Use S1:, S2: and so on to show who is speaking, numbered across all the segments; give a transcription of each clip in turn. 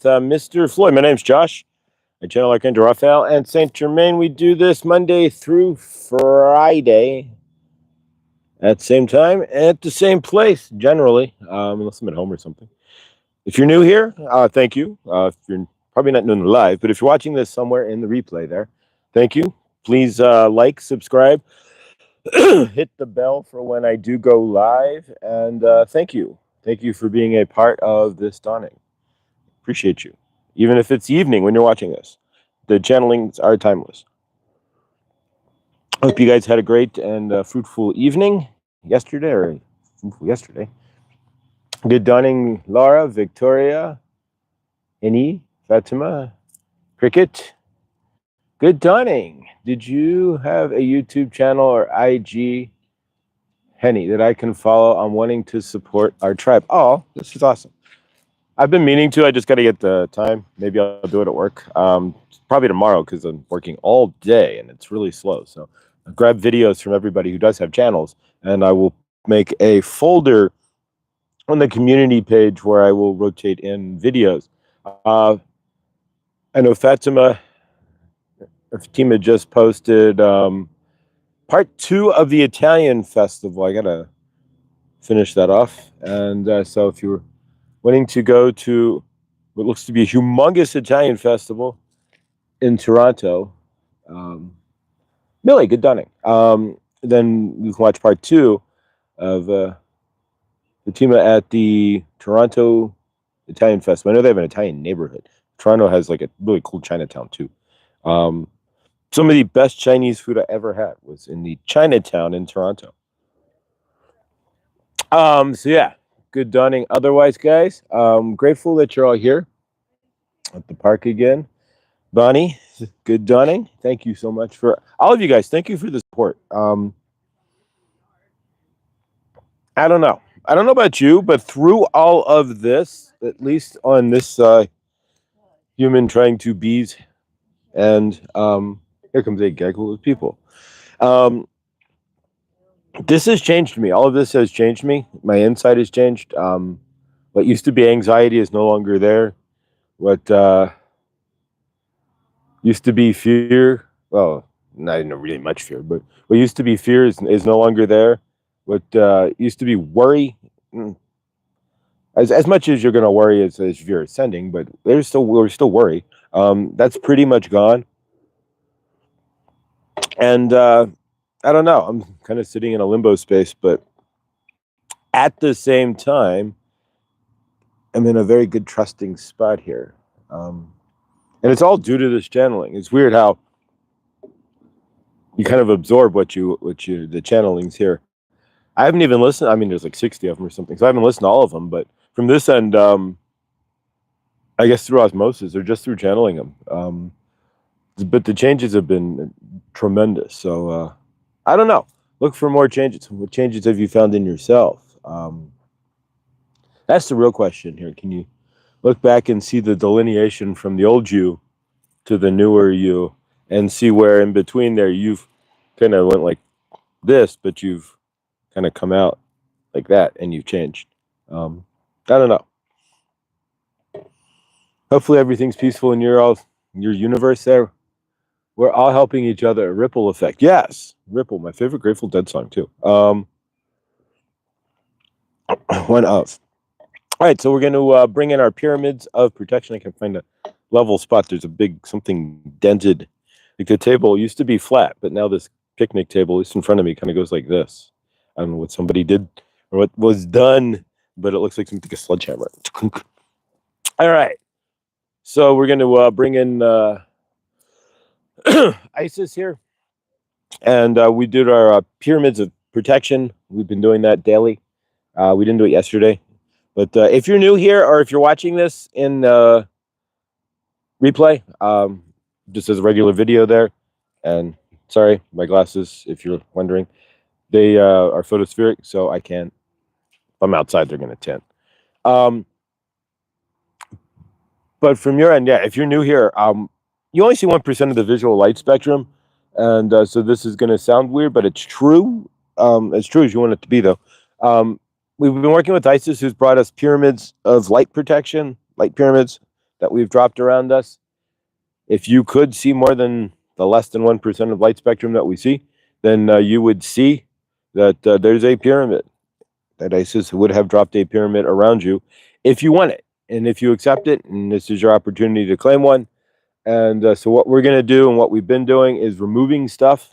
S1: Mr. Floyd. My name's Josh. I channel Archangel Raphael and Saint Germain. We do this Monday through Friday at the same time, at the same place, generally, unless I'm at home or something. If you're new here, thank you. If you're probably not new in the live, but if you're watching this somewhere in the replay there, thank you. Please like, subscribe, hit the bell for when I do go live, and thank you. Thank you for being a part of this dawning. Appreciate you. Even if it's evening when you're watching this, the channelings are timeless. Hope you guys had a great and fruitful evening yesterday, or fruitful yesterday. Good dawning, Laura, Victoria, Annie, Fatima, Cricket. Good dawning. Did you have a YouTube channel or IG, Henny, that I can follow? I'm wanting to support our tribe. Oh, this is awesome. I've been meaning to. I just got to get the time. Maybe I'll do it at work. Probably tomorrow because I'm working all day and it's really slow. So I'll grab videos from everybody who does have channels, and I will make a folder on the community page where I will rotate in videos. I know Fatima just posted part 2 of the Italian festival. I got to finish that off. And so if you're wanting to go to what looks to be a humongous Italian festival in Toronto, Millie, good dawning. Then you can watch part 2 of Fatima at the Toronto Italian Festival. I know they have an Italian neighborhood. Toronto has like a really cool Chinatown too. Some of the best Chinese food I ever had was in the Chinatown in Toronto. So yeah, good dawning. Otherwise, guys, grateful that you're all here at the park again. Bonnie, good dawning. Thank you so much for all of you guys. Thank you for the support. I don't know about you, but through all of this, at least on this human trying to bees, and here comes a gaggle of people. This has changed me. All of this has changed me. My insight has changed. What used to be anxiety is no longer there. What used to be fear, well, not really much fear, but what used to be fear is no longer there. What used to be worry, as much as you're going to worry as you're ascending, but we're still worry. That's pretty much gone. And I don't know. I'm kind of sitting in a limbo space, but at the same time, I'm in a very good trusting spot here. And it's all due to this channeling. It's weird how you kind of absorb the channelings here. I haven't even listened. I mean, there's like 60 of them or something, so I haven't listened to all of them. But from this end, I guess through osmosis or just through channeling them. But the changes have been tremendous. So I don't know. Look for more changes. What changes have you found in yourself? That's the real question here. Can you look back and see the delineation from the old you to the newer you, and see where in between there you've kind of went like this, but you've kind of come out like that and you've changed. I don't know. Hopefully everything's peaceful in your universe there. We're all helping each other. Ripple effect. Yes. Ripple, my favorite Grateful Dead song too. One of. All right, so we're going to bring in our pyramids of protection. I can find a level spot. There's a big something dented. Like the table used to be flat, but now this picnic table, at least in front of me, kind of goes like this. I don't know what somebody did or what was done, but it looks like something like a sledgehammer. All right, so we're going to bring in Isis here, and we did our pyramids of protection. We've been doing that daily. We didn't do it yesterday. But if you're new here, or if you're watching this in replay, just as a regular video there, and sorry, my glasses, if you're wondering, they are photospheric, so I can't, if I'm outside, they're going to tint. But from your end, yeah, if you're new here, you only see 1% of the visual light spectrum, and so this is going to sound weird, but it's true. As true as you want it to be, though. We've been working with Isis, who's brought us pyramids of light protection, light pyramids, that we've dropped around us, if you could see more than the less than 1% of light spectrum that we see, then you would see that there's a pyramid, that ISIS would have dropped a pyramid around you if you want it and if you accept it, and this is your opportunity to claim one. And so what we're going to do and what we've been doing is removing stuff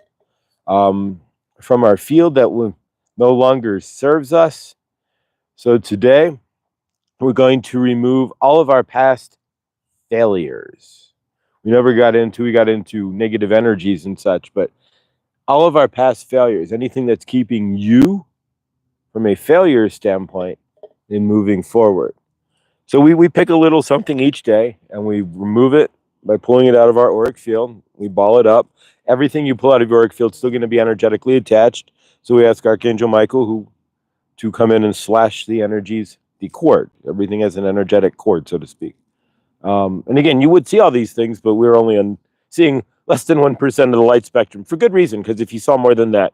S1: from our field that no longer serves us. So today we're going to remove all of our past failures. We got into negative energies and such, but all of our past failures, anything that's keeping you from a failure standpoint in moving forward. So we pick a little something each day and we remove it by pulling it out of our auric field. We ball it up. Everything you pull out of your auric field is still going to be energetically attached. So we ask Archangel Michael to come in and slash the energies, the cord. Everything has an energetic cord, so to speak. And again, you would see all these things, but we're only seeing less than 1% of the light spectrum for good reason, because if you saw more than that,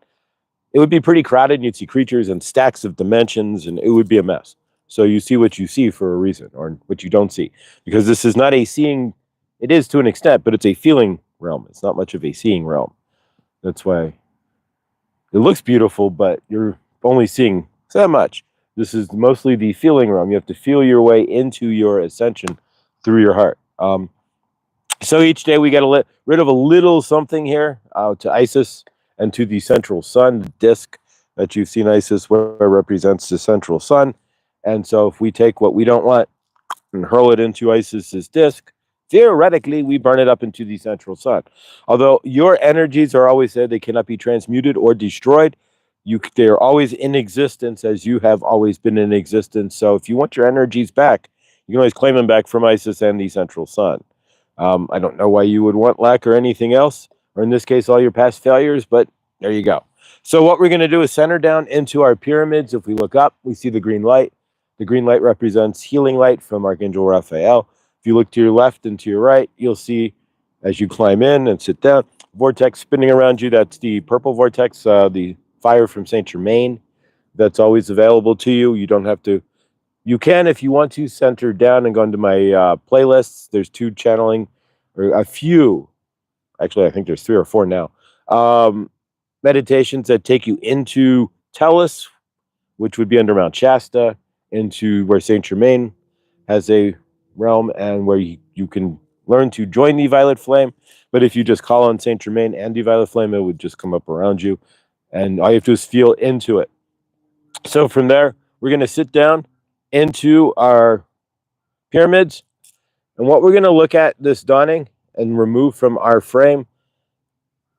S1: it would be pretty crowded and you'd see creatures and stacks of dimensions and it would be a mess. So you see what you see for a reason, or what you don't see, because this is not a seeing. It is to an extent, but it's a feeling realm. It's not much of a seeing realm. That's why it looks beautiful, but you're only seeing so much. This is mostly the feeling realm. You have to feel your way into your ascension through your heart. So each day we got to rid of a little something here to Isis and to the central sun, the disk that you've seen Isis where represents the central sun. And so if we take what we don't want and hurl it into Isis's disk, theoretically, we burn it up into the central sun. Although your energies are always said they cannot be transmuted or destroyed, they're always in existence as you have always been in existence. So if you want your energies back, you can always claim them back from Isis and the central sun. I don't know why you would want lack or anything else, or in this case, all your past failures, but there you go. So what we're going to do is center down into our pyramids. If we look up, we see the green light. The green light represents healing light from Archangel Raphael. If you look to your left and to your right, you'll see, as you climb in and sit down, vortex spinning around you. That's the purple vortex, the fire from Saint Germain. That's always available to you. You don't have to. You can, if you want to, center down and go into my playlists. There's 2 channeling, or a few. Actually, I think there's 3 or 4 now. Meditations that take you into Tellus, which would be under Mount Shasta, into where Saint Germain has a realm, and where you can learn to join the violet flame. But if you just call on Saint Germain and the violet flame, it would just come up around you, and all you have to do is feel into it. So from there, we're going to sit down into our pyramids, and what we're going to look at this dawning and remove from our frame.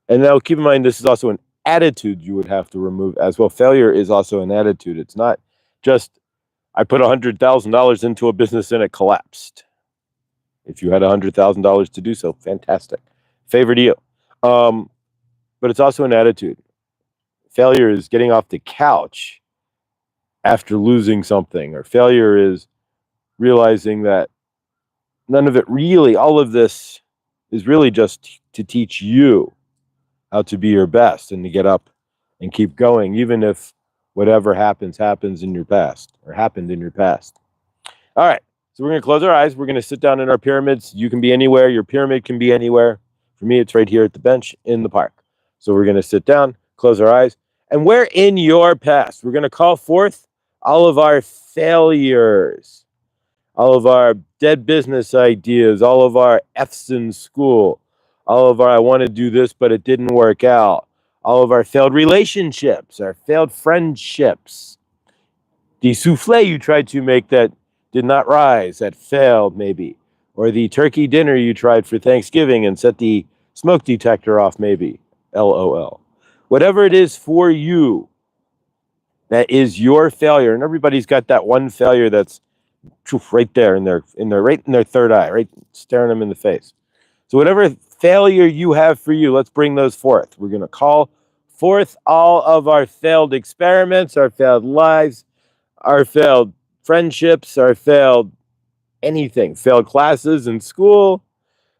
S1: And now keep in mind, this is also an attitude you would have to remove as well. Failure is also an attitude. It's not just, I put $100,000 into a business and it collapsed. If you had $100,000 to do so, fantastic. Favor to you. But it's also an attitude. Failure is getting off the couch after losing something, or failure is realizing that none of it really, all of this is really just to teach you how to be your best and to get up and keep going, even if whatever happens in your past, or happened in your past. All right, so we're going to close our eyes. We're going to sit down in our pyramids. You can be anywhere. Your pyramid can be anywhere. For me, it's right here at the bench in the park. So we're going to sit down, close our eyes, and we're in your past. We're going to call forth all of our failures, all of our dead business ideas, all of our F's in school, all of our I want to do this, but it didn't work out, all of our failed relationships, our failed friendships, the souffle you tried to make that did not rise, that failed maybe, or the turkey dinner you tried for Thanksgiving and set the smoke detector off maybe, LOL. Whatever it is for you, that is your failure. And everybody's got that one failure that's right there in their third eye, right staring them in the face. So whatever failure you have for you, let's bring those forth. We're going to call forth all of our failed experiments, our failed lives, our failed friendships, our failed anything, failed classes in school,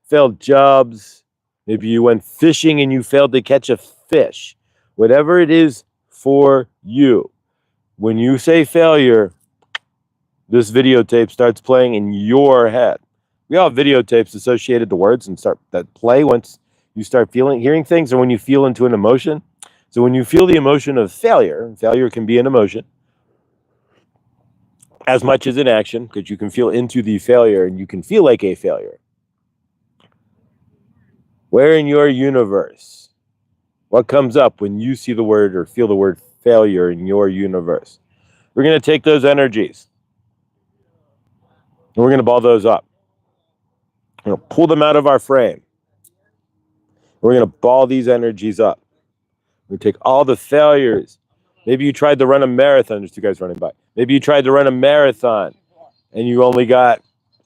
S1: failed jobs. Maybe you went fishing and you failed to catch a fish. Whatever it is for you. When you say failure, this videotape starts playing in your head. We all have videotapes associated to words and start that play once you start hearing things, or when you feel into an emotion. So when you feel the emotion of failure can be an emotion as much as an action, because you can feel into the failure and you can feel like a failure. Where in your universe, what comes up when you see the word or feel the word failure in your universe? We're going to take those energies and we're going to ball those up. We're going to pull them out of our frame. We're going to ball these energies up. We take all the failures. Maybe you tried to run a marathon. There's two guys running by. Maybe you tried to run a marathon and you only got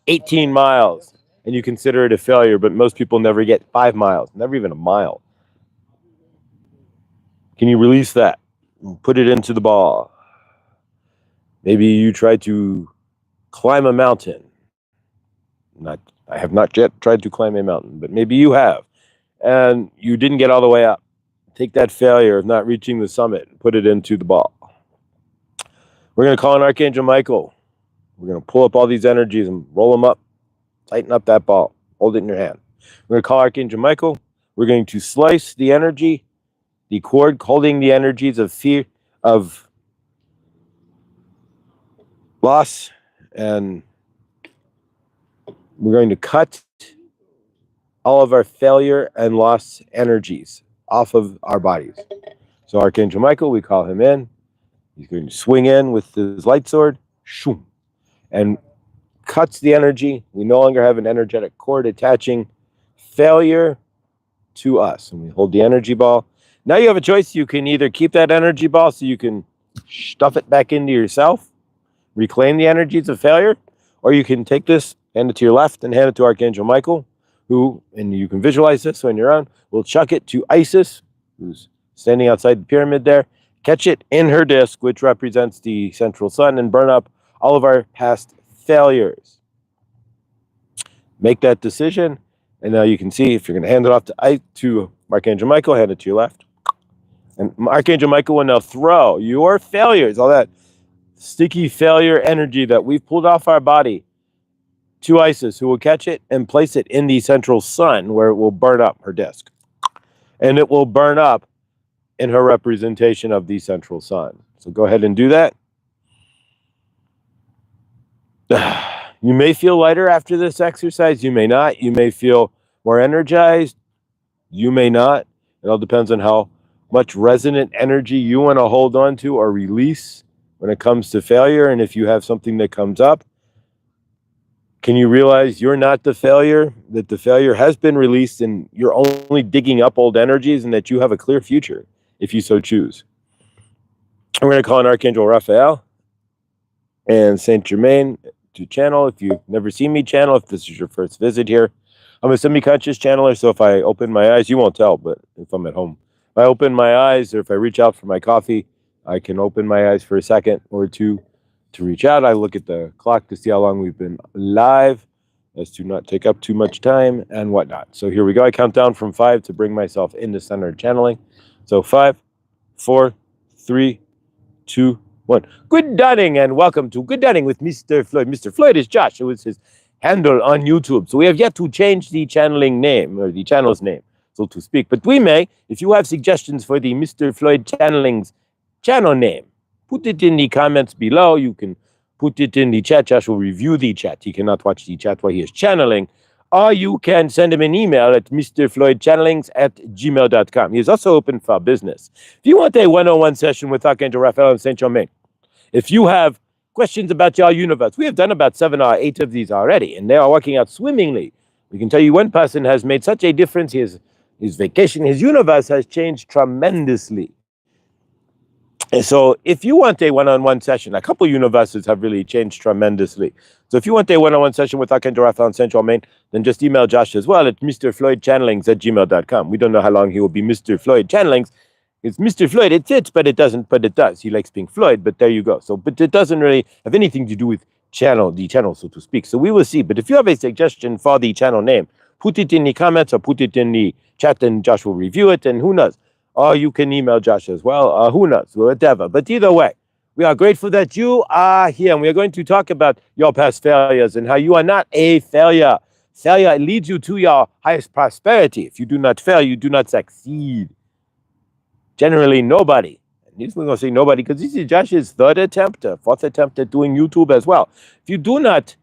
S1: 18 miles and you consider it a failure, but most people never get 5 miles, never even a mile. Can you release that and put it into the ball? Maybe you tried to climb a mountain. I have not yet tried to climb a mountain, but maybe you have, and you didn't get all the way up. Take that failure of not reaching the summit and put it into the ball. We're going to call on Archangel Michael. We're going to pull up all these energies and roll them up. Tighten up that ball. Hold it in your hand. We're going to call Archangel Michael. We're going to slice the energy, the cord holding the energies of fear, of loss, and we're going to cut all of our failure and loss energies off of our bodies. So Archangel Michael, we call him in. He's going to swing in with his light sword, shoom, and cuts the energy. We no longer have an energetic cord attaching failure to us. And we hold the energy ball. Now you have a choice. You can either keep that energy ball so you can stuff it back into yourself, reclaim the energies of failure, or you can take this, hand it to your left, and hand it to Archangel Michael, who, and you can visualize this on your own, will chuck it to Isis, who's standing outside the pyramid there, catch it in her disc, which represents the central sun, and burn up all of our past failures. Make that decision, and now you can see if you're going to hand it off to Archangel Michael, hand it to your left. And Archangel Michael will now throw your failures, all that sticky failure energy that we've pulled off our body, to Isis, who will catch it and place it in the central sun, where it will burn up her disk. And it will burn up in her representation of the central sun. So go ahead and do that. You may feel lighter after this exercise. You may not. You may feel more energized. You may not. It all depends on how much resonant energy you want to hold on to or release when it comes to failure. And if you have something that comes up, can you realize you're not the failure, that the failure has been released and you're only digging up old energies, and that you have a clear future if you so choose? We're going to call on Archangel Raphael and Saint Germain to channel. If you've never seen me channel, if this is your first visit here, I'm a semi-conscious channeler, so if I open my eyes, you won't tell, but if I'm at home, if I open my eyes or if I reach out for my coffee, I can open my eyes for a second or two to reach out. I look at the clock to see how long we've been live, as to not take up too much time and whatnot. So here we go. I count down from 5 to bring myself into centered channeling. So 5, 4, 3, 2, 1. Good dawning and welcome to Good Dawning with Mr. Floyd. Mr. Floyd is Josh. It was his handle on YouTube. So we have yet to change the channeling name, or the channel's name, so to speak. But we may, if you have suggestions for the Mr. Floyd Channeling's channel name, put it in the comments below. You can put it in the chat. Josh will review the chat. He cannot watch the chat while he is channeling. Or you can send him an email at mrfloydchannelings@gmail.com. He is also open for business. If you want a one-on-one session with Archangel Raphael and Saint Germain, if you have questions about your universe, we have done about 7 or 8 of these already, and they are working out swimmingly. We can tell you one person has made such a difference. His vacation, his universe has changed tremendously. And so if you want a one-on-one session, a couple universes have really changed tremendously. So if you want a one-on-one session with Archangel Raphael and Saint Germain, then just email Josh as well at mrfloydchannelings@gmail.com. We don't know how long he will be Mr. Floyd Channelings. It's Mr. Floyd, it fits, but it doesn't, but it does. He likes being Floyd, but there you go. So, but it doesn't really have anything to do with the channel, so to speak. So we will see. But if you have a suggestion for the channel name, put it in the comments or put it in the chat, and Josh will review it, and who knows? Or you can email Josh as well, who knows, whatever. But either way, we are grateful that you are here, and we are going to talk about your past failures and how you are not a failure. Failure leads you to your highest prosperity. If you do not fail, you do not succeed. Generally, nobody. And we're going to say nobody because this is Josh's third attempt, fourth attempt at doing YouTube as well. If you do not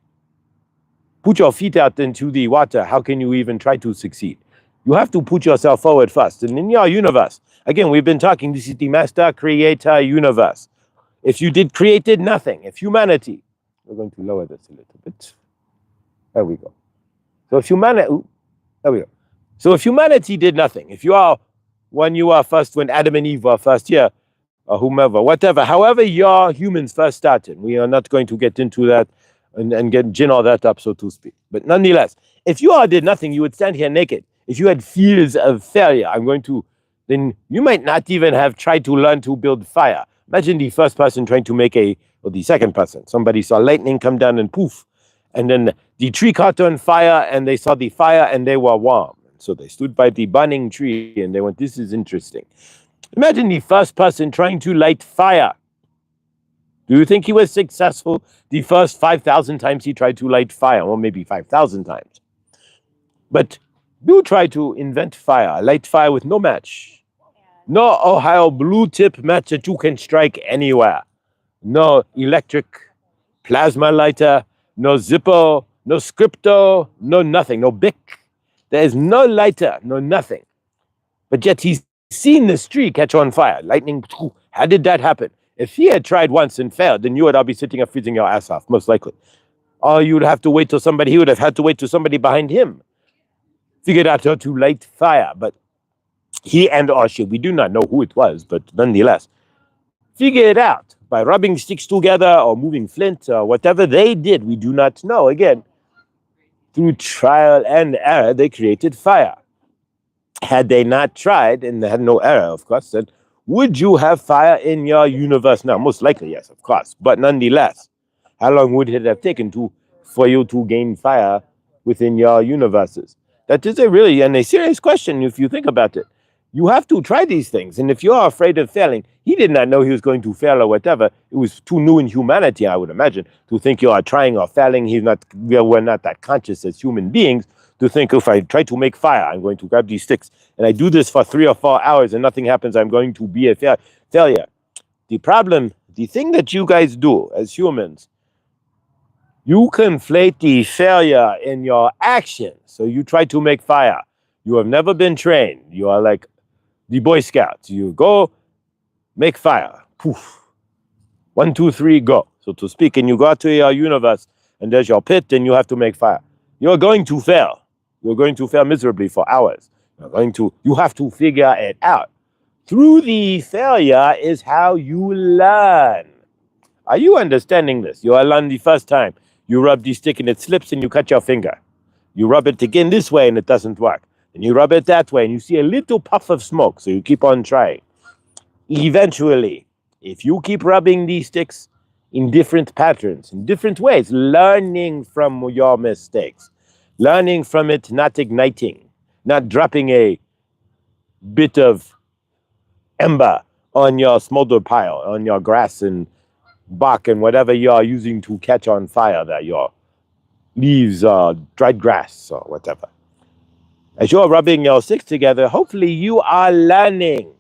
S1: put your feet out into the water, how can you even try to succeed? You have to put yourself forward first. And in your universe, again, we've been talking, this is the master creator universe. If you did nothing, if humanity, we're going to lower this a little bit. There we go. So if humanity, there we go. So if humanity did nothing, if you are when Adam and Eve were first here, or whomever, whatever, however your humans first started, we are not going to get into that and gin all that up, so to speak. But nonetheless, if you all did nothing, you would stand here naked. If you had fears of failure, then you might not even have tried to learn to build fire. Imagine the first person trying to make or the second person. Somebody saw lightning come down and poof. And then the tree caught on fire and they saw the fire and they were warm. So they stood by the burning tree and they went, this is interesting. Imagine the first person trying to light fire. Do you think he was successful the first 5,000 times he tried to light fire? Or maybe 5,000 times. But do try to invent fire, light fire with no match. No Ohio blue tip match that you can strike anywhere. No electric plasma lighter, no Zippo, no Scripto, no nothing, no Bic. There is no lighter, no nothing. But yet he's seen this tree catch on fire. Lightning, how did that happen? If he had tried once and failed, then you would all be sitting up freezing your ass off, most likely. Or you would have to wait till he would have had to wait till somebody behind him figured out how to light fire. But he or she, we do not know who it was, but nonetheless, figure it out by rubbing sticks together or moving flint or whatever they did. We do not know. Again, through trial and error, they created fire. Had they not tried, and they had no error, of course, then would you have fire in your universe now? Most likely, yes, of course. But nonetheless, how long would it have taken for you to gain fire within your universes? That is a serious question if you think about it. You have to try these things. And if you are afraid of failing, he did not know he was going to fail or whatever. It was too new in humanity, I would imagine, to think you are trying or failing. We're not that conscious as human beings to think if I try to make fire, I'm going to grab these sticks and I do this for 3 or 4 hours and nothing happens, I'm going to be a failure. The thing that you guys do as humans, you conflate the failure in your action. So you try to make fire. You have never been trained. You are like the Boy Scouts. You go make fire. Poof. 1, 2, 3, go. So to speak, and you go out to your universe and there's your pit and you have to make fire. You're going to fail. You're going to fail miserably for hours. You have to figure it out. Through the failure is how you learn. Are you understanding this? You learn the first time. You rub the stick and it slips and you cut your finger. You rub it again this way and it doesn't work. And you rub it that way and you see a little puff of smoke. So you keep on trying. Eventually, if you keep rubbing these sticks in different patterns, in different ways, learning from your mistakes, learning from it, not igniting, not dropping a bit of ember on your smolder pile, on your grass and bark and whatever you are using to catch on fire there, your leaves or dried grass or whatever. As you're rubbing your sticks together, hopefully you are learning.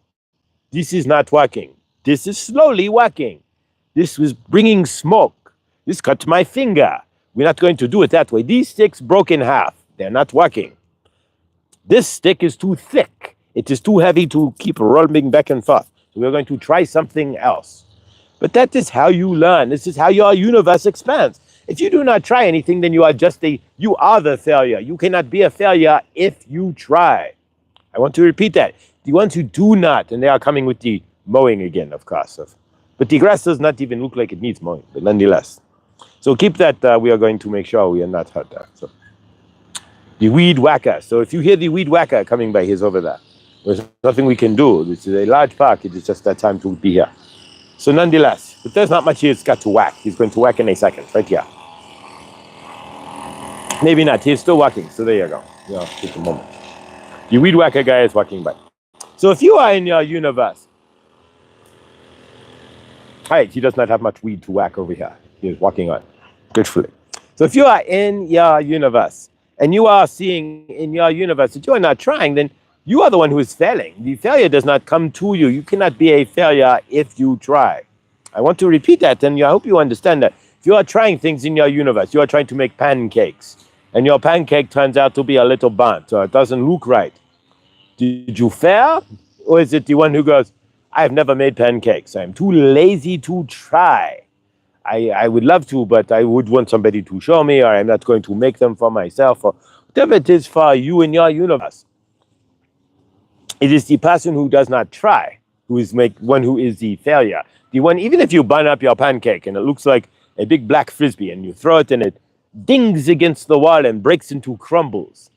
S1: This is not working. This is slowly working. This was bringing smoke. This cut my finger. We're not going to do it that way. These sticks broke in half. They're not working. This stick is too thick. It is too heavy to keep rolling back and forth. So we're going to try something else. But that is how you learn. This is how your universe expands. If you do not try anything, then you are the failure. You cannot be a failure if you try. I want to repeat that. The ones who do not, and they are coming with the mowing again, of course. But the grass does not even look like it needs mowing, but nonetheless. So keep that, we are going to make sure we are not hurt there. So the weed whacker. So if you hear the weed whacker coming by, he's over there. There's nothing we can do. This is a large park. It is just that time to be here. So nonetheless, but there's not much he's got to whack. He's going to whack in a second, right here. Maybe not. He's still walking. So there you go. Take a moment. The weed whacker guy is walking by. So if you are in your universe, right, he does not have much weed to whack over here. He is walking on, gratefully. So if you are in your universe and you are seeing in your universe that you are not trying, then you are the one who is failing. The failure does not come to you. You cannot be a failure if you try. I want to repeat that, and I hope you understand that. If you are trying things in your universe, you are trying to make pancakes, and your pancake turns out to be a little burnt, or it doesn't look right. Did you fail? Or is it the one who goes, I've never made pancakes. I'm too lazy to try. I would love to, but I would want somebody to show me, or I'm not going to make them for myself, or whatever it is for you in your universe. It is the person who does not try who is one who is the failure. The one, even if you bun up your pancake and it looks like a big black frisbee and you throw it and it dings against the wall and breaks into crumbles,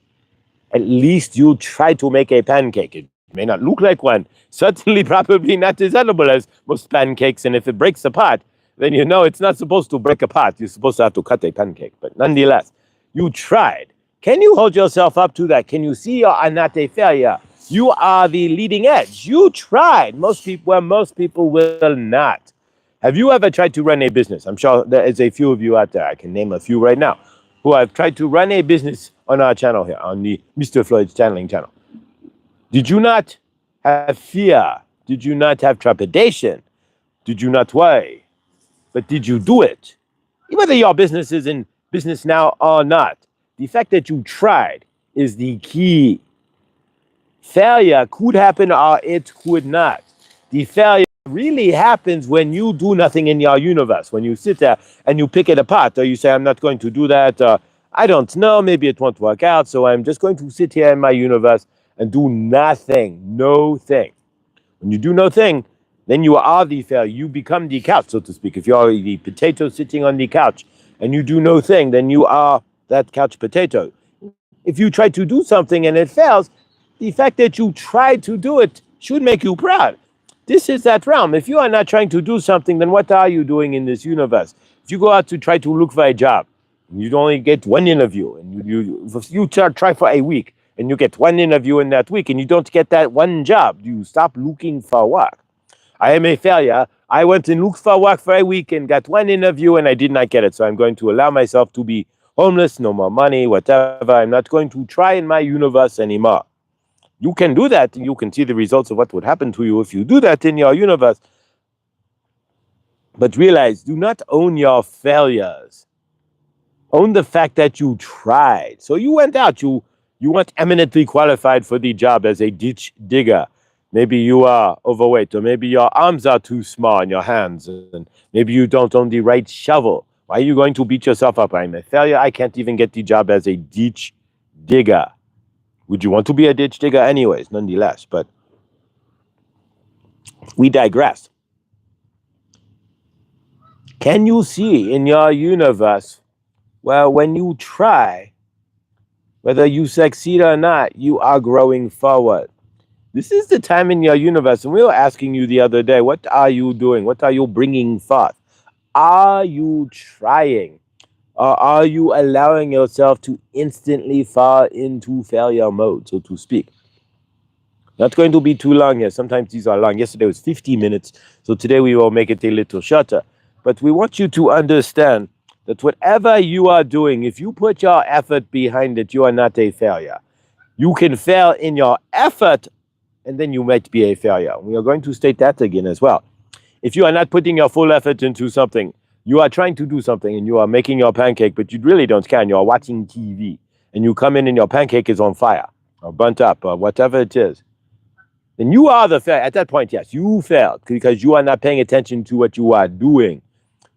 S1: at least you try to make a pancake. It may not look like one, certainly probably not as edible as most pancakes, and if it breaks apart, then you know it's not supposed to break apart. You're supposed to have to cut a pancake. But nonetheless, you tried. Can you hold yourself up to that? Can you see you are not a failure? You are the leading edge. You tried. Most people will not. Have you ever tried to run a business? I'm sure there is a few of you out there. I can name a few right now who have tried to run a business on our channel here, on the Mr. Floyd's channeling channel. Did you not have fear? Did you not have trepidation? Did you not worry? But did you do it? Whether your business is in business now or not, the fact that you tried is the key. Failure could happen or it could not. The failure really happens when you do nothing in your universe, when you sit there and you pick it apart, or you say, I'm not going to do that, I don't know, maybe it won't work out, so I'm just going to sit here in my universe and do nothing, no thing. When you do no thing, then you are the failure. You become the couch, so to speak. If you're the potato sitting on the couch and you do no thing, then you are that couch potato. If you try to do something and it fails, the fact that you tried to do it should make you proud. This is that realm. If you are not trying to do something, then what are you doing in this universe? If you go out to try to look for a job, and you only get one interview, and you try for a week, and you get one interview in that week, and you don't get that one job, you stop looking for work. I am a failure. I went and looked for work for a week and got one interview, and I did not get it. So I'm going to allow myself to be homeless, no more money, whatever. I'm not going to try in my universe anymore. You can do that, and you can see the results of what would happen to you if you do that in your universe. But realize, do not own your failures. Own the fact that you tried. So you went out, you weren't eminently qualified for the job as a ditch digger. Maybe you are overweight, or maybe your arms are too small in your hands, and maybe you don't own the right shovel. Why are you going to beat yourself up? I'm a failure. I can't even get the job as a ditch digger. Would you want to be a ditch digger anyways, nonetheless? But we digress. Can you see in your universe, well, when you try, whether you succeed or not, you are growing forward? This is the time in your universe, and we were asking you the other day, what are you doing? What are you bringing forth? Are you trying? Or are you allowing yourself to instantly fall into failure mode, so to speak? Not going to be too long here. Sometimes these are long. Yesterday was 50 minutes, so today we will make it a little shorter. But we want you to understand that whatever you are doing, if you put your effort behind it, you are not a failure. You can fail in your effort, and then you might be a failure. We are going to state that again as well. If you are not putting your full effort into something, you are trying to do something and you are making your pancake, but you really don't care, and you are watching TV, and you come in and your pancake is on fire or burnt up or whatever it is, then you are the failure. At that point, yes, you failed because you are not paying attention to what you are doing.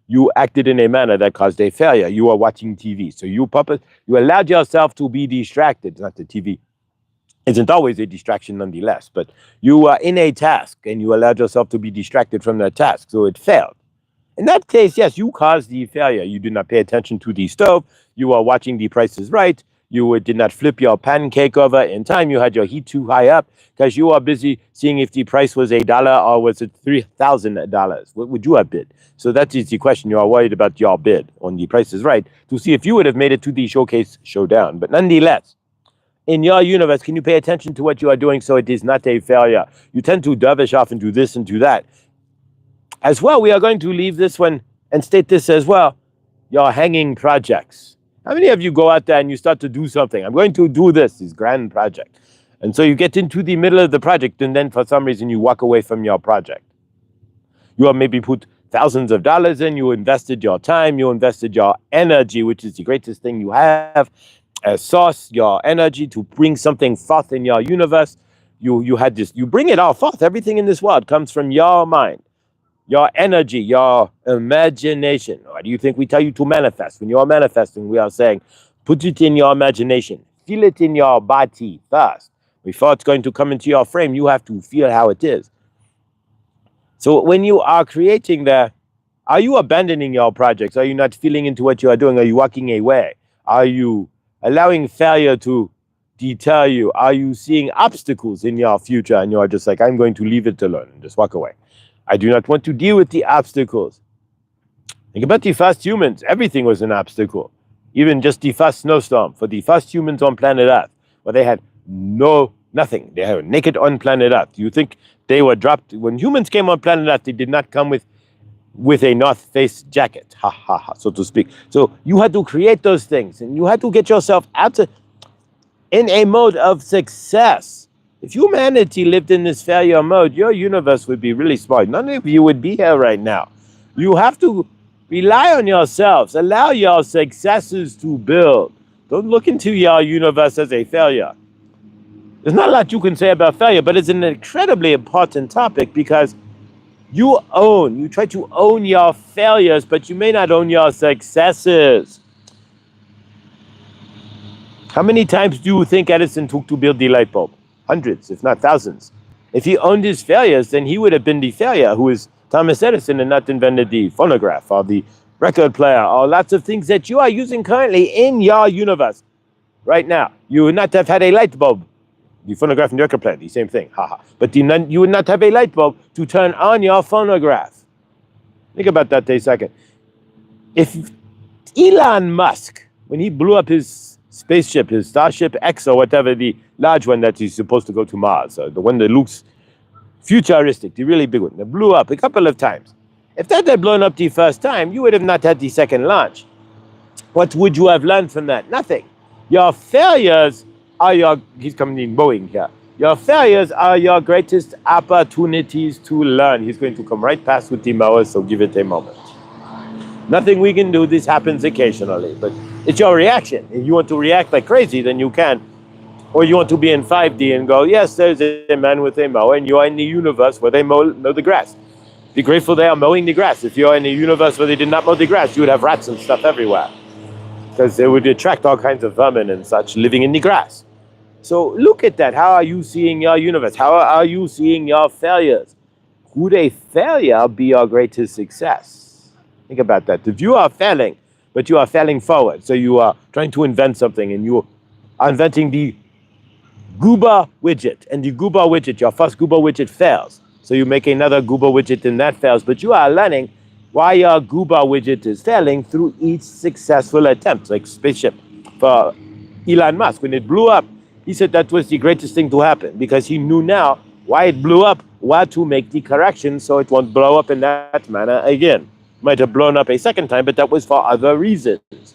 S1: You acted in a manner that caused a failure. You are watching TV. So you allowed yourself to be distracted. Not the TV isn't always a distraction nonetheless, but you are in a task and you allowed yourself to be distracted from that task. So it failed. In that case, yes, you caused the failure. You did not pay attention to the stove. You were watching The Price is Right. You did not flip your pancake over in time. You had your heat too high up because you are busy seeing if the price was $1 or was it $3,000. What would you have bid? So that is the question. You are worried about your bid on The Price is Right to see if you would have made it to the showcase showdown. But nonetheless, in your universe, can you pay attention to what you are doing so it is not a failure? You tend to dervish off and do this and do that. As well, we are going to leave this one and state this as well. Your hanging projects. How many of you go out there and you start to do something? I'm going to do this grand project. And so you get into the middle of the project, and then for some reason you walk away from your project. You have maybe put thousands of dollars in, you invested your time, you invested your energy, which is the greatest thing you have, a source, your energy to bring something forth in your universe. You had this, you bring it all forth. Everything in this world comes from your mind, your energy, your imagination. Why do you think we tell you to manifest? When you're manifesting, we are saying, put it in your imagination, feel it in your body first. Before it's going to come into your frame, you have to feel how it is. So when you are creating are you abandoning your projects? Are you not feeling into what you are doing? Are you walking away? Are you allowing failure to deter you? Are you seeing obstacles in your future and you are just like, I'm going to leave it alone and just walk away? I do not want to deal with the obstacles. Think about the first humans. Everything was an obstacle. Even just the first snowstorm for the first humans on planet Earth, where they had nothing. They were naked on planet Earth. You think they were dropped when humans came on planet Earth? They did not come with a North Face jacket, so to speak. So you had to create those things, and you had to get yourself in a mode of success. If humanity lived in this failure mode, your universe would be really small. None of you would be here right now. You have to rely on yourselves. Allow your successes to build. Don't look into your universe as a failure. There's not a lot you can say about failure, but it's an incredibly important topic because you try to own your failures, but you may not own your successes. How many times do you think Edison took to build the light bulb? Hundreds, if not thousands. If he owned his failures, then he would have been the failure who is Thomas Edison and not invented the phonograph or the record player or lots of things that you are using currently in your universe right now. You would not have had a light bulb. The phonograph and the record player, the same thing, But you would not have a light bulb to turn on your phonograph. Think about that for a second. If Elon Musk, when he blew up his spaceship, his Starship X or whatever, the large one that he's supposed to go to Mars, the one that looks futuristic, the really big one, that blew up a couple of times. If that had blown up the first time, you would have not had the second launch. What would you have learned from that? Nothing. Your failures are he's coming in Boeing here. Your failures are your greatest opportunities to learn. He's going to come right past with the mower, so give it a moment. Nothing we can do. This happens occasionally, but it's your reaction. If you want to react like crazy, then you can. Or you want to be in 5D and go, yes, there's a man with a mower, and you are in the universe where they mow the grass. Be grateful they are mowing the grass. If you're in a universe where they did not mow the grass, you would have rats and stuff everywhere, because they would attract all kinds of vermin and such living in the grass. So look at that. How are you seeing your universe? How are you seeing your failures? Could a failure be your greatest success? Think about that. If you are failing, but you are failing forward, so you are trying to invent something and you are inventing the Goober widget, and the Goober widget, your first Goober widget fails. So you make another Goober widget and that fails, but you are learning why your Goober widget is failing through each successful attempt, like spaceship for Elon Musk. When it blew up, he said that was the greatest thing to happen because he knew now why it blew up, what to make the correction so it won't blow up in that manner again. Might have blown up a second time, but that was for other reasons.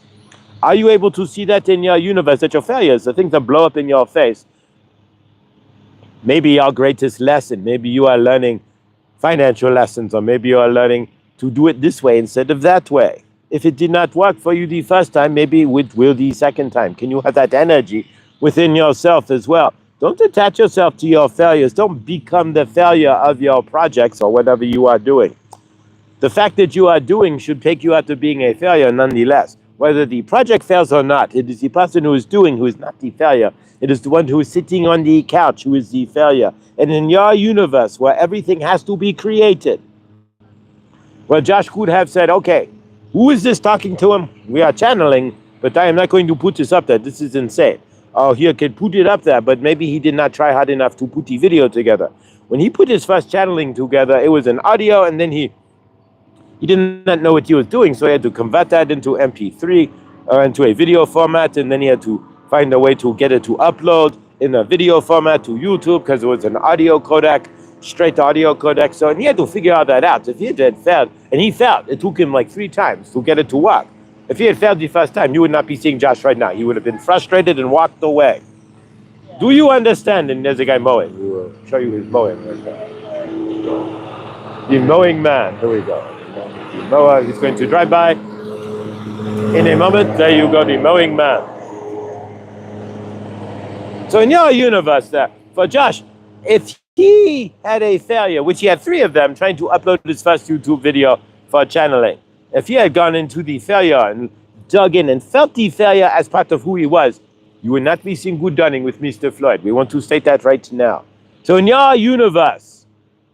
S1: Are you able to see that in your universe, that your failures, the things that blow up in your face, maybe your greatest lesson, maybe you are learning financial lessons, or maybe you are learning to do it this way instead of that way. If it did not work for you the first time, maybe it will the second time. Can you have that energy within yourself as well? Don't attach yourself to your failures. Don't become the failure of your projects or whatever you are doing. The fact that you are doing should take you out of being a failure nonetheless. Whether the project fails or not, it is the person who is doing who is not the failure. It is the one who is sitting on the couch who is the failure. And in your universe, where everything has to be created, well, Josh could have said, okay, who is this talking to him? We are channeling, but I am not going to put this up there. This is insane. Oh, he could put it up there, but maybe he did not try hard enough to put the video together. When he put his first channeling together, it was an audio, and then he did not know what he was doing, so he had to convert that into MP3 or into a video format, and then he had to find a way to get it to upload in a video format to YouTube because it was an audio codec, straight audio codec. So and he had to figure all that out. If he had failed, and he failed, it took him like 3 times to get it to work. If he had failed the first time, you would not be seeing Josh right now. He would have been frustrated and walked away. Do you understand? And there's a guy mowing. We will show you his mowing right now. The mowing man. Here we go. The mower. He's going to drive by. In a moment, there you go, the mowing man. So in your universe there, for Josh, if he had a failure, which he had 3 of them, trying to upload his first YouTube video for channeling, if he had gone into the failure and dug in and felt the failure as part of who he was, you would not be seeing good dunning with Mr. Floyd. We want to state that right now. So in your universe,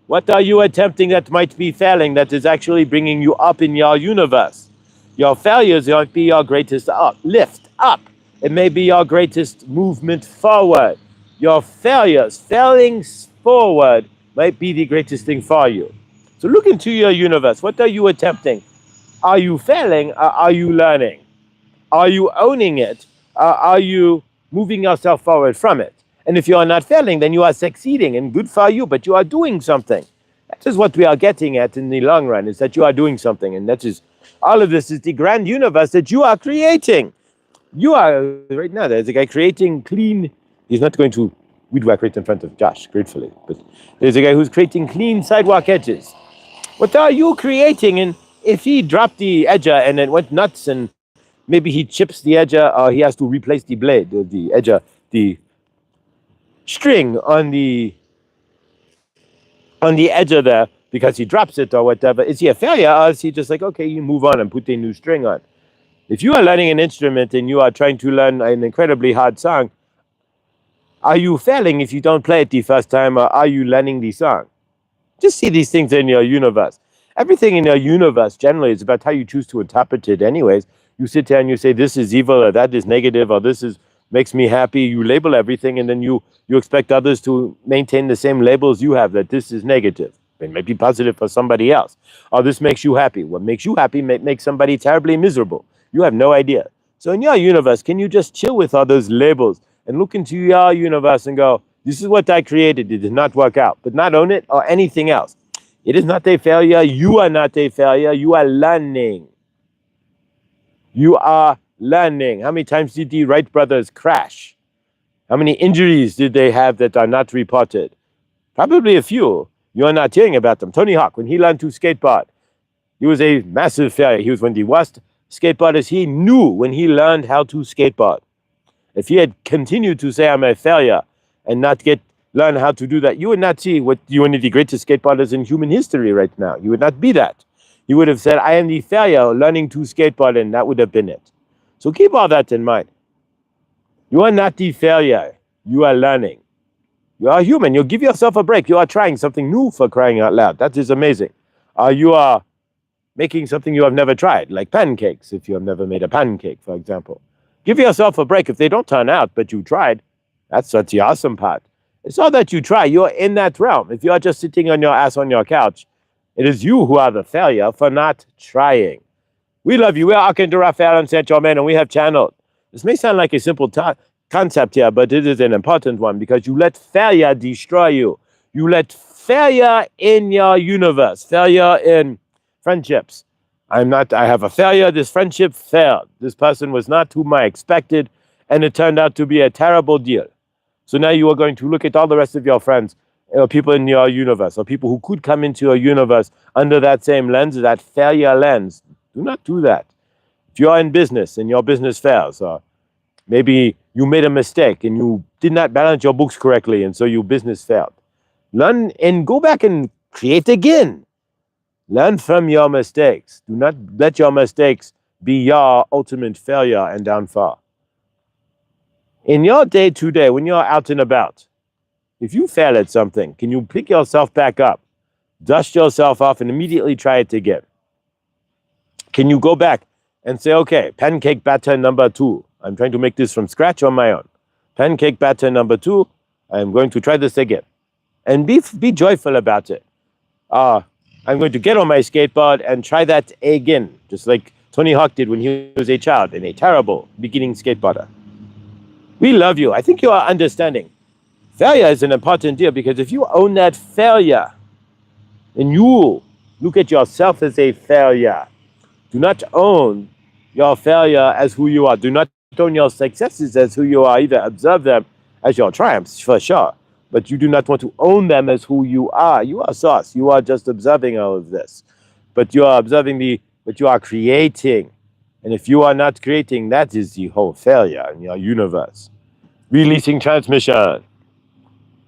S1: what are you attempting that might be failing that is actually bringing you up in your universe? Your failures might be your greatest lift up. It may be your greatest movement forward. Your failures, failing forward, might be the greatest thing for you. So look into your universe. What are you attempting? Are you failing or are you learning? Are you owning it or are you moving yourself forward from it? And if you are not failing, then you are succeeding and good for you, but you are doing something. That is what we are getting at in the long run, is that you are doing something. And that is, all of this is the grand universe that you are creating. You are, right now, there's a guy creating clean, he's not going to woodwork right in front of Josh, gratefully, but there's a guy who's creating clean sidewalk edges. What are you creating? And if he dropped the edger and it went nuts and maybe he chips the edger or he has to replace the blade of the edger, the string on the edger there because he drops it or whatever, is he a failure or is he just like, okay, you move on and put a new string on? If you are learning an instrument and you are trying to learn an incredibly hard song, are you failing if you don't play it the first time or are you learning the song? Just see these things in your universe. Everything in your universe generally is about how you choose to interpret it anyways. You sit there and you say, this is evil or that is negative or this is makes me happy. You label everything and then you expect others to maintain the same labels you have, that this is negative. It may be positive for somebody else. Or this makes you happy. What makes you happy may make somebody terribly miserable. You have no idea. So in your universe, can you just chill with all those labels and look into your universe and go, this is what I created. It did not work out. But not own it or anything else. It is not a failure. You are not a failure. You are learning. You are learning. How many times did the Wright brothers crash? How many injuries did they have that are not reported? Probably a few. You are not hearing about them. Tony Hawk, when he learned to skateboard, he was a massive failure. He was one of the worst skateboarders. He knew when he learned how to skateboard. If he had continued to say, I'm a failure, and not learn how to do that, you would not see what you're one of the greatest skateboarders in human history right now. You would not be that. You would have said, I am the failure learning to skateboard, and that would have been it. So keep all that in mind. You are not the failure. You are learning. You are human. You give yourself a break. You are trying something new, for crying out loud. That is amazing. You are making something you have never tried, like pancakes, if you have never made a pancake, for example. Give yourself a break. If they don't turn out, but you tried, that's the awesome part. It's not that you try. You're in that realm. If you are just sitting on your ass on your couch, it is you who are the failure for not trying. We love you. We're Archangel Raphael and Saint Germain, and we have channeled. This may sound like a simple concept here, but it is an important one because you let failure destroy you. You let failure in your universe, failure in friendships. I have a failure. This friendship failed. This person was not whom I expected, and it turned out to be a terrible deal. So now you are going to look at all the rest of your friends, or people in your universe, or people who could come into your universe under that same lens, that failure lens. Do not do that. If you are in business and your business fails, or maybe you made a mistake and you did not balance your books correctly, and so your business failed. Learn and go back and create again. Learn from your mistakes. Do not let your mistakes be your ultimate failure and downfall. In your day-to-day, when you're out and about, if you fail at something, can you pick yourself back up, dust yourself off, and immediately try it again? Can you go back and say, okay, pancake batter number 2. I'm trying to make this from scratch on my own. Pancake batter number 2. I'm going to try this again. And be joyful about it. I'm going to get on my skateboard and try that again, just like Tony Hawk did when he was a child and a terrible beginning skateboarder. We love you. I think you are understanding. Failure is an important deal because if you own that failure and you look at yourself as a failure, do not own your failure as who you are. Do not own your successes as who you are either. Observe them as your triumphs, for sure. But you do not want to own them as who you are. You are sauce. You are just observing all of this. But you are observing but you are creating. And if you are not creating, that is the whole failure in your universe. Releasing transmission.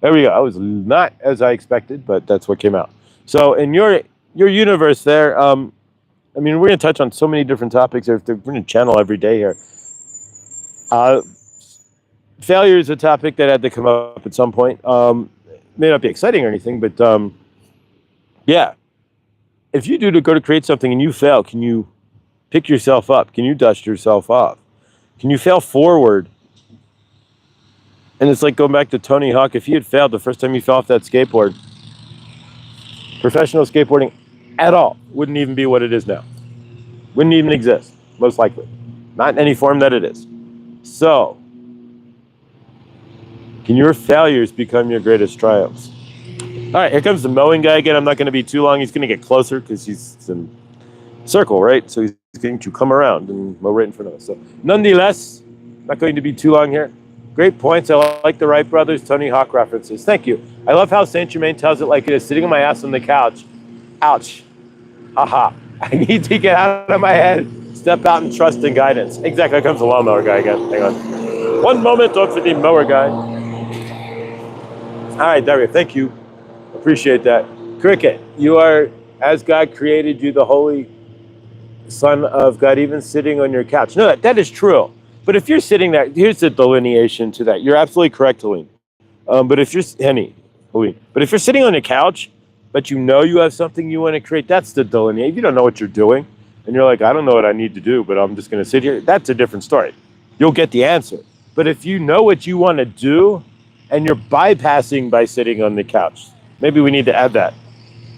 S1: There we go. I was not as I expected, but that's what came out. So in your universe there, I mean, we're going to touch on so many different topics. We're going to channel every day here. Failure is a topic that had to come up at some point. May not be exciting or anything, but yeah. If you go to create something and you fail, can you pick yourself up? Can you dust yourself off? Can you fail forward? And it's like going back to Tony Hawk. If he had failed the first time he fell off that skateboard, professional skateboarding at all wouldn't even be what it is now. Wouldn't even exist, most likely. Not in any form that it is. So, can your failures become your greatest triumphs? All right, here comes the mowing guy again. I'm not going to be too long. He's going to get closer because he's in circle, right? So he's going to come around and mow right in front of us. So, nonetheless, not going to be too long here. Great points. I like the Wright brothers, Tony Hawk references. Thank you. I love how Saint Germain tells it like it is, sitting on my ass on the couch. Ouch. Haha. I need to get out of my head, step out and trust in guidance. Exactly. Here comes the lawnmower guy again. Hang on. One moment, don't for the mower guy. All right, there we go. Thank you. Appreciate that. Cricket, you are, as God created you, the holy Son of God, even sitting on your couch. No, that is true. But if you're sitting there, here's the delineation to that. You're absolutely correct, Helene. But if you're Helene, but if you're sitting on a couch, but you know you have something you want to create, that's the delineation. If you don't know what you're doing, and you're like, I don't know what I need to do, but I'm just going to sit here, that's a different story. You'll get the answer. But if you know what you want to do, and you're bypassing by sitting on the couch, maybe we need to add that.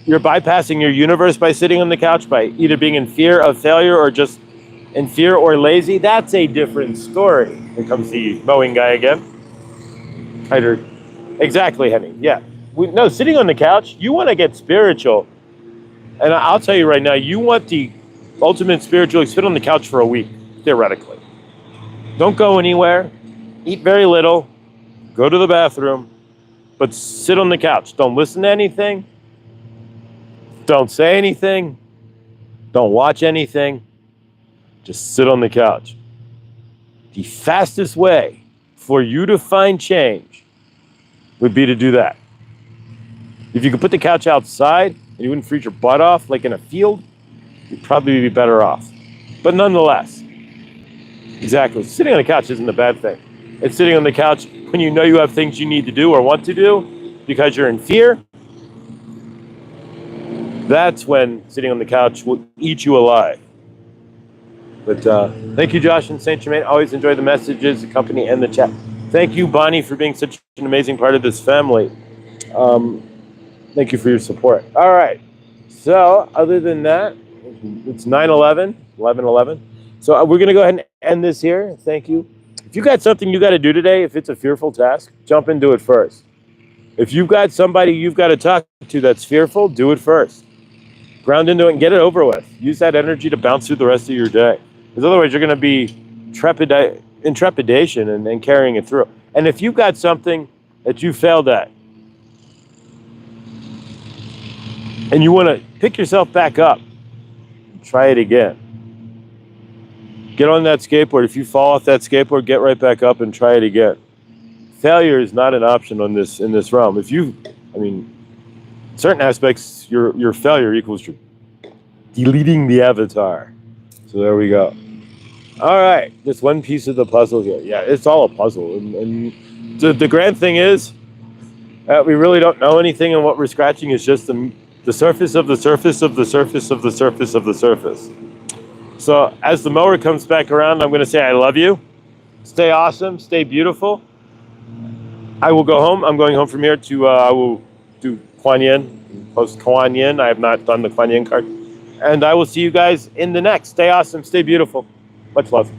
S1: You're bypassing your universe by sitting on the couch, by either being in fear of failure or just in fear or lazy. That's a different story. Here comes the mowing guy again. Exactly, Henny. Yeah. No, sitting on the couch, you want to get spiritual. And I'll tell you right now, you want the ultimate spiritual, sit on the couch for a week, theoretically. Don't go anywhere. Eat very little. Go to the bathroom. But sit on the couch. Don't listen to anything. Don't say anything. Don't watch anything. Just sit on the couch. The fastest way for you to find change would be to do that. If you could put the couch outside and you wouldn't freeze your butt off like in a field, you'd probably be better off. But nonetheless, exactly, sitting on the couch isn't a bad thing. It's sitting on the couch when you know you have things you need to do or want to do because you're in fear. That's when sitting on the couch will eat you alive. But thank you, Josh and Saint Germain. Always enjoy the messages, the company, and the chat. Thank you, Bonnie, for being such an amazing part of this family. Thank you for your support. All right. So other than that, it's 9/11, 11/11. So we're going to go ahead and end this here. Thank you. If you got something you got to do today, if it's a fearful task, jump and do it first. If you've got somebody you've got to talk to that's fearful, do it first. Ground into it and get it over with. Use that energy to bounce through the rest of your day. Because otherwise you're going to be in trepidation and carrying it through. And if you've got something that you failed at, and you want to pick yourself back up, try it again. Get on that skateboard. If you fall off that skateboard, get right back up and try it again. Failure is not an option in this realm. Certain aspects, your failure equals your deleting the avatar. So there we go. All right, just one piece of the puzzle here. Yeah, it's all a puzzle. And the grand thing is that we really don't know anything, and what we're scratching is just the surface of the surface of the surface of the surface of the surface. So as the mower comes back around, I'm going to say I love you. Stay awesome. Stay beautiful. I will go home. I'm going home from here to, I will do Kuan Yin, post Kuan Yin. I have not done the Kuan Yin card. And I will see you guys in the next. Stay awesome. Stay beautiful. Much love.